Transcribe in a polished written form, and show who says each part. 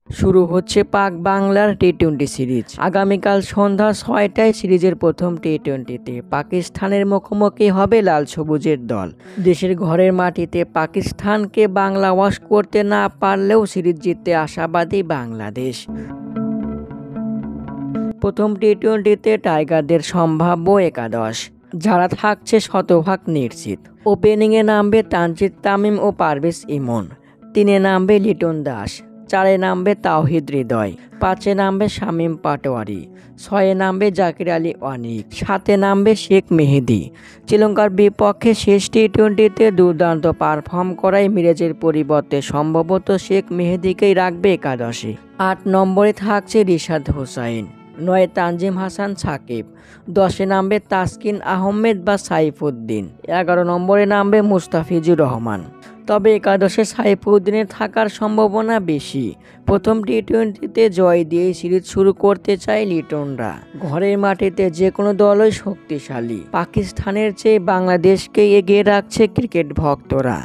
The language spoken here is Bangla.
Speaker 1: শুরু হচ্ছে পাক বাংলার টি-20 সিরিজ। আগামীকাল সন্ধ্যা ৬টায় সিরিজের প্রথম টি-20তে পাকিস্তানের মুখোমুখি হবে লাল সবুজের দল। দেশের ঘরের মাটিতে পাকিস্তানকে বাংলা ওয়াশ করতে না পারলেও সিরিজ জিততে আশাবাদী বাংলাদেশ। প্রথম টি-20তে টাইগারদের সম্ভাব্য একাদশ, যারা থাকছে শতভাগ নিশ্চিত। ওপেনিংয়ে নামবে তানজিদ তামিম ও পারভেজ ইমন, 3-এ নামবে লিটন দাস, 4-এ নামবে তাওহিদ হৃদয়, 5-এ নামবে শামীম পাটোয়ারি, 6-এ নামবে জাকির আলী অনিক, 7-এ নামবে শেখ মেহেদী। শ্রীলঙ্কার বিপক্ষে শেষ টি-20তে দুর্দান্ত পারফর্ম করায় মিরাজের পরিবর্তে সম্ভবত শেখ মেহেদীকেই রাখবে একাদশে। 8 নম্বরে থাকছে রিশাদ হোসাইন, 9-এ তানজিম হাসান সাকিব, 10-এ নামবে তাসকিন আহমেদ বা সাইফুদ্দিন, 11 নম্বরে নামবে মুস্তাফিজুর রহমান। তবে একাদশে সাইফুদ্দিনের থাকার সম্ভাবনা বেশি। প্রথম টি-20তে জয় দিয়েই সিরিজ শুরু করতে চায় লিটনরা। ঘরের মাটিতে যে কোনো দলই শক্তিশালী, পাকিস্তানের চেয়ে বাংলাদেশকে এগিয়ে রাখছে ক্রিকেট ভক্তরা।